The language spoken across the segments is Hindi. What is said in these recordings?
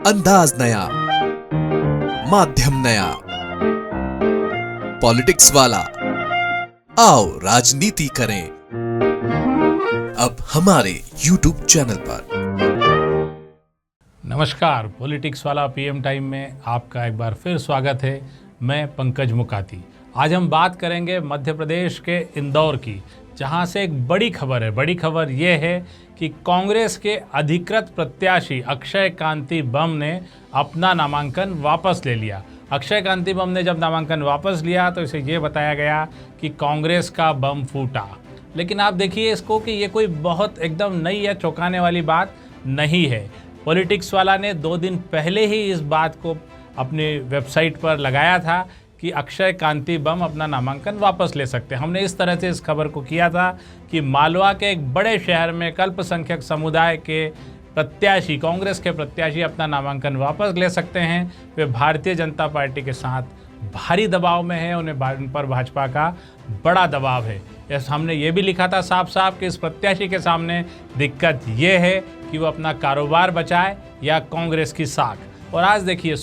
अंदाज नया, माध्यम नया, पॉलिटिक्स वाला। आओ राजनीति करें अब हमारे YouTube चैनल पर। नमस्कार, पॉलिटिक्स वाला पीएम टाइम में आपका एक बार फिर स्वागत है। मैं पंकज मुकाती। आज हम बात करेंगे मध्य प्रदेश के इंदौर की, जहां से एक बड़ी खबर है। बड़ी खबर यह है कि कांग्रेस के अधिकृत प्रत्याशी अक्षय कांति बम ने अपना नामांकन वापस ले लिया। अक्षय कांति बम ने जब नामांकन वापस लिया तो इसे ये बताया गया कि कांग्रेस का बम फूटा। लेकिन आप देखिए इसको कि ये कोई बहुत एकदम नई या चौंकाने वाली बात नहीं है। पॉलिटिक्स वाला ने 2 दिन पहले ही इस बात को अपनी वेबसाइट पर लगाया था कि अक्षय कांति बम अपना नामांकन वापस ले सकते हैं। हमने इस तरह से इस खबर को किया था कि मालवा के एक बड़े शहर में अल्पसंख्यक समुदाय के प्रत्याशी, कांग्रेस के प्रत्याशी अपना नामांकन वापस ले सकते हैं। वे भारतीय जनता पार्टी के साथ भारी दबाव में है, उन पर भाजपा का बड़ा दबाव है। हमने ये भी लिखा था साफ साफ कि इस प्रत्याशी के सामने दिक्कत ये है कि वो अपना कारोबार बचाए या कांग्रेस की साख। और आज देखिए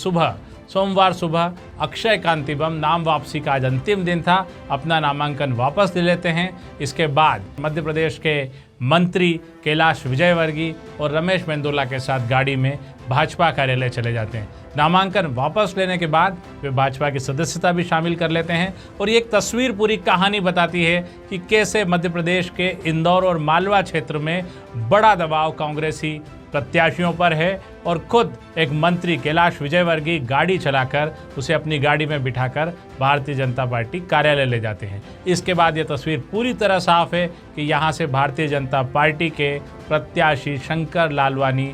सोमवार सुबह अक्षय कांति बम नाम वापसी का आज अंतिम दिन था। अपना नामांकन वापस ले लेते हैं। इसके बाद मध्य प्रदेश के मंत्री कैलाश विजयवर्गीय और रमेश मेंदोला के साथ गाड़ी में भाजपा कार्यालय चले जाते हैं। नामांकन वापस लेने के बाद वे भाजपा की सदस्यता भी शामिल कर लेते हैं। और ये एक तस्वीर, पूरी कहानी बताती है कि कैसे मध्य प्रदेश के इंदौर और मालवा क्षेत्र में बड़ा दबाव कांग्रेसी प्रत्याशियों पर है। और खुद एक मंत्री कैलाश विजयवर्गीय गाड़ी चलाकर उसे अपनी गाड़ी में बिठाकर भारतीय जनता पार्टी कार्यालय ले जाते हैं। इसके बाद ये तस्वीर पूरी तरह साफ है कि यहाँ से भारतीय जनता पार्टी के प्रत्याशी शंकर लालवानी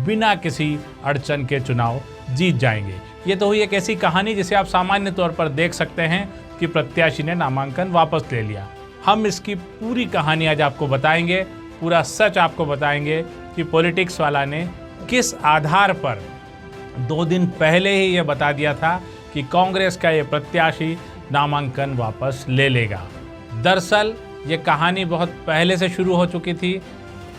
बिना किसी अड़चन के चुनाव जीत जाएंगे। ये तो हुई एक ऐसी कहानी जिसे आप सामान्य तौर पर देख सकते हैं कि प्रत्याशी ने नामांकन वापस ले लिया। हम इसकी पूरी कहानी आज आपको बताएंगे, पूरा सच आपको बताएंगे कि पॉलिटिक्स वाला ने किस आधार पर 2 दिन पहले ही ये बता दिया था कि कांग्रेस का ये प्रत्याशी नामांकन वापस ले लेगा। दरअसल ये कहानी बहुत पहले से शुरू हो चुकी थी।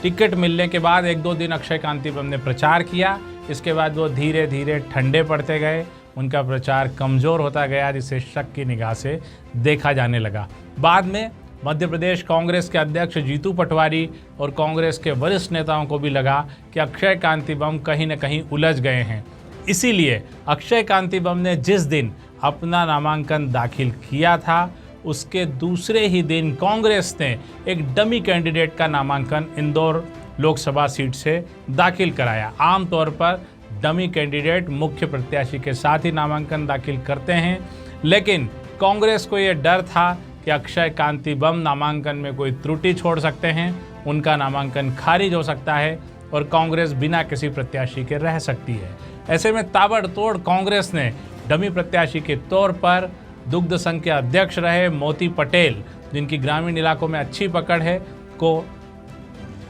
टिकट मिलने के बाद 1-2 दिन अक्षय कांति बम ने प्रचार किया। इसके बाद वो धीरे धीरे ठंडे पड़ते गए, उनका प्रचार कमज़ोर होता गया, जिसे शक की निगाह से देखा जाने लगा। बाद में मध्य प्रदेश कांग्रेस के अध्यक्ष जीतू पटवारी और कांग्रेस के वरिष्ठ नेताओं को भी लगा कि अक्षय कांति बम कहीं न कहीं उलझ गए हैं। इसीलिए अक्षय कांति बम ने जिस दिन अपना नामांकन दाखिल किया था, उसके दूसरे ही दिन कांग्रेस ने एक डमी कैंडिडेट का नामांकन इंदौर लोकसभा सीट से दाखिल कराया। आमतौर पर डमी कैंडिडेट मुख्य प्रत्याशी के साथ ही नामांकन दाखिल करते हैं, लेकिन कांग्रेस को ये डर था कि अक्षय कांति बम नामांकन में कोई त्रुटि छोड़ सकते हैं, उनका नामांकन खारिज हो सकता है और कांग्रेस बिना किसी प्रत्याशी के रह सकती है। ऐसे में ताबड़तोड़ कांग्रेस ने डमी प्रत्याशी के तौर पर दुग्ध संघ के अध्यक्ष रहे मोती पटेल, जिनकी ग्रामीण इलाकों में अच्छी पकड़ है, को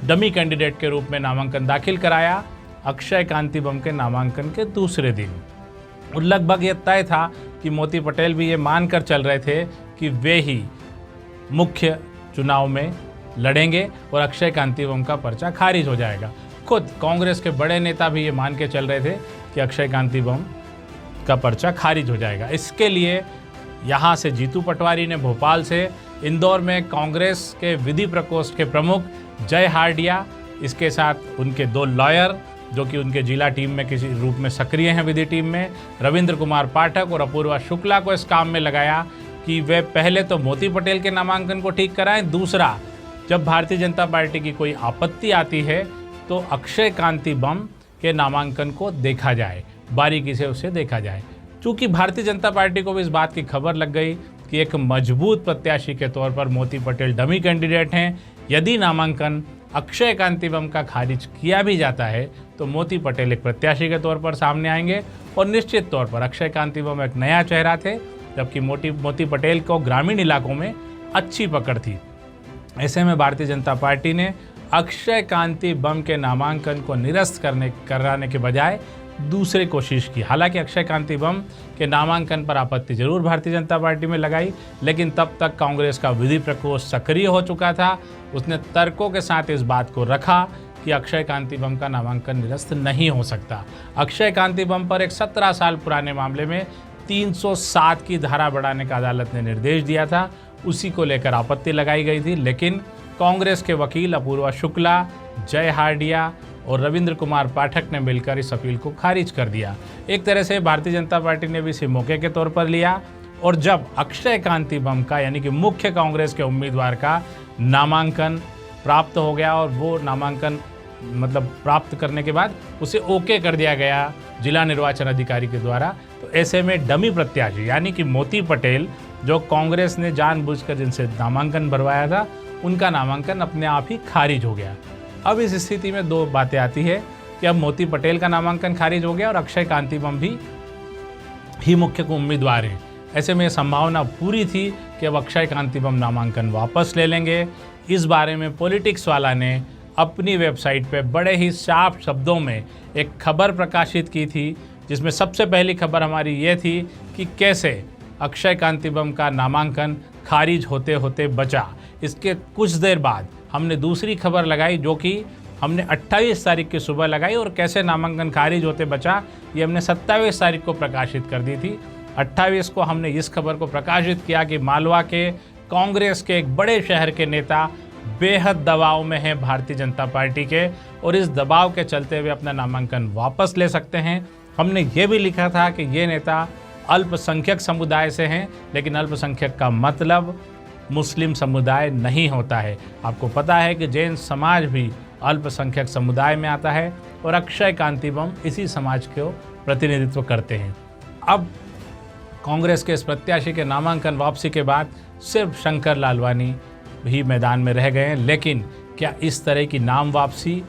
डमी कैंडिडेट के रूप में नामांकन दाखिल कराया अक्षय कांति बम के नामांकन के दूसरे दिन। और लगभग ये तय था कि मोती पटेल भी ये मानकर चल रहे थे कि वे ही मुख्य चुनाव में लड़ेंगे और अक्षय कांति बम का पर्चा खारिज हो जाएगा। खुद कांग्रेस के बड़े नेता भी ये मान के चल रहे थे कि अक्षय कांति बम का पर्चा खारिज हो जाएगा। इसके लिए यहाँ से जीतू पटवारी ने भोपाल से इंदौर में कांग्रेस के विधि प्रकोष्ठ के प्रमुख जय हार्डिया, इसके साथ उनके 2 लॉयर जो कि उनके जिला टीम में किसी रूप में सक्रिय हैं, विधि टीम में, रविंद्र कुमार पाठक और अपूर्वा शुक्ला को इस काम में लगाया कि वे पहले तो मोती पटेल के नामांकन को ठीक कराएं, दूसरा जब भारतीय जनता पार्टी की कोई आपत्ति आती है तो अक्षय कांति बम के नामांकन को देखा जाए, बारीकी से उसे देखा जाए। चूँकि भारतीय जनता पार्टी को भी इस बात की खबर लग गई कि एक मजबूत प्रत्याशी के तौर पर मोती पटेल डमी कैंडिडेट हैं, यदि नामांकन अक्षय कांति बम का खारिज किया भी जाता है तो मोती पटेल एक प्रत्याशी के तौर पर सामने आएंगे। और निश्चित तौर पर अक्षय कांति बम एक नया चेहरा थे, जबकि मोती पटेल को ग्रामीण इलाकों में अच्छी पकड़ थी। ऐसे में भारतीय जनता पार्टी ने अक्षय कांति बम के नामांकन को निरस्त कराने के बजाय दूसरी कोशिश की। हालांकि अक्षय कांति बम के नामांकन पर आपत्ति जरूर भारतीय जनता पार्टी में लगाई, लेकिन तब तक कांग्रेस का विधि प्रकोष्ठ सक्रिय हो चुका था। उसने तर्कों के साथ इस बात को रखा कि अक्षय कांति बम का नामांकन निरस्त नहीं हो सकता। अक्षय कांति बम पर एक 17 साल पुराने मामले में 307 की धारा बढ़ाने का अदालत ने निर्देश दिया था, उसी को लेकर आपत्ति लगाई गई थी, लेकिन कांग्रेस के वकील अपूर्वा शुक्ला, जय हार्डिया और रविंद्र कुमार पाठक ने मिलकर इस अपील को खारिज कर दिया। एक तरह से भारतीय जनता पार्टी ने भी इसे मौके के तौर पर लिया और जब अक्षय कांति बम का यानी कि मुख्य कांग्रेस के उम्मीदवार का नामांकन प्राप्त हो गया और वो नामांकन प्राप्त करने के बाद उसे ओके कर दिया गया जिला निर्वाचन अधिकारी के द्वारा, तो ऐसे में डमी प्रत्याशी यानी कि मोती पटेल, जो कांग्रेस ने जानबूझकर जिनसे नामांकन भरवाया था, उनका नामांकन अपने आप ही खारिज हो गया। अब इस स्थिति में दो बातें आती है कि अब मोती पटेल का नामांकन खारिज हो गया और अक्षय कांति बम भी ही मुख्य उम्मीदवार हैं। ऐसे में संभावना पूरी थी कि अब अक्षय कांति बम नामांकन वापस ले लेंगे। इस बारे में पॉलिटिक्स वाला ने अपनी वेबसाइट पे बड़े ही साफ शब्दों में एक खबर प्रकाशित की थी, जिसमें सबसे पहली खबर हमारी ये थी कि कैसे अक्षय कांति बम का नामांकन खारिज होते होते बचा। इसके कुछ देर बाद हमने दूसरी खबर लगाई जो कि हमने 28 तारीख की सुबह लगाई और कैसे नामांकन खारिज होते बचा ये हमने 27 तारीख को प्रकाशित कर दी थी। 28 को हमने इस खबर को प्रकाशित किया कि मालवा के कांग्रेस के एक बड़े शहर के नेता बेहद दबाव में हैं भारतीय जनता पार्टी के और इस दबाव के चलते हुए अपना नामांकन वापस ले सकते हैं। हमने ये भी लिखा था कि ये नेता अल्पसंख्यक समुदाय से हैं, लेकिन अल्पसंख्यक का मतलब मुस्लिम समुदाय नहीं होता है। आपको पता है कि जैन समाज भी अल्पसंख्यक समुदाय में आता है और अक्षय कांति बम इसी समाज को प्रतिनिधित्व करते हैं। अब कांग्रेस के इस प्रत्याशी के नामांकन वापसी के बाद सिर्फ शंकर लालवानी भी मैदान में रह गए हैं, लेकिन क्या इस तरह की नाम वापसी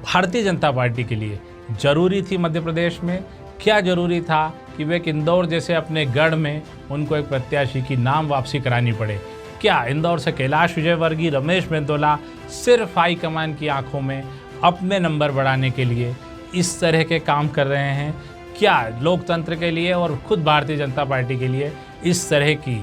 भारतीय जनता पार्टी के लिए ज़रूरी थी? मध्य प्रदेश में क्या ज़रूरी था कि वे इंदौर जैसे अपने गढ़ में उनको एक प्रत्याशी की नाम वापसी करानी पड़े? क्या इंदौर से कैलाश विजयवर्गीय, रमेश मेंदोला सिर्फ हाईकमान की आंखों में अपने नंबर बढ़ाने के लिए इस तरह के काम कर रहे हैं? क्या लोकतंत्र के लिए और खुद भारतीय जनता पार्टी के लिए इस तरह की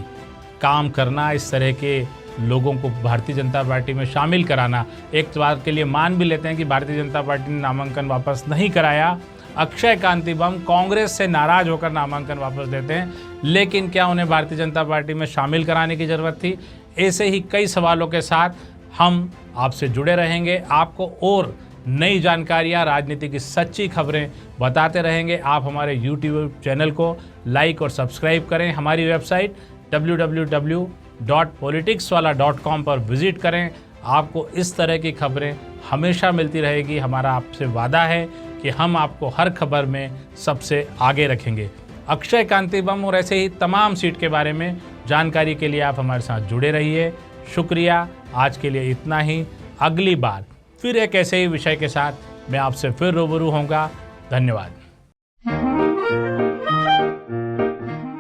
काम करना, इस तरह के लोगों को भारतीय जनता पार्टी में शामिल कराना? एक बार के लिए मान भी लेते हैं कि भारतीय जनता पार्टी ने नामांकन वापस नहीं कराया, अक्षय कांति बम कांग्रेस से नाराज होकर नामांकन वापस देते हैं, लेकिन क्या उन्हें भारतीय जनता पार्टी में शामिल कराने की ज़रूरत थी? ऐसे ही कई सवालों के साथ हम आपसे जुड़े रहेंगे, आपको और नई जानकारियाँ, राजनीति की सच्ची खबरें बताते रहेंगे। आप हमारे YouTube चैनल को लाइक और सब्सक्राइब करें, हमारी वेबसाइट www.politicswala.com पर विजिट करें। आपको इस तरह की खबरें हमेशा मिलती रहेगी। हमारा आपसे वादा है कि हम आपको हर खबर में सबसे आगे रखेंगे। अक्षय कांति बम और ऐसे ही तमाम सीट के बारे में जानकारी के लिए आप हमारे साथ जुड़े रहिए। शुक्रिया, आज के लिए इतना ही। अगली बार फिर एक ऐसे ही विषय के साथ मैं आपसे फिर रूबरू होऊंगा। धन्यवाद।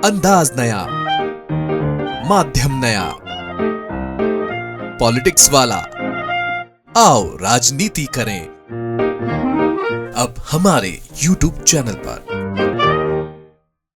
अंदाज नया, माध्यम नया, पॉलिटिक्स वाला, आओ राजनीति करें अब हमारे YouTube चैनल पर।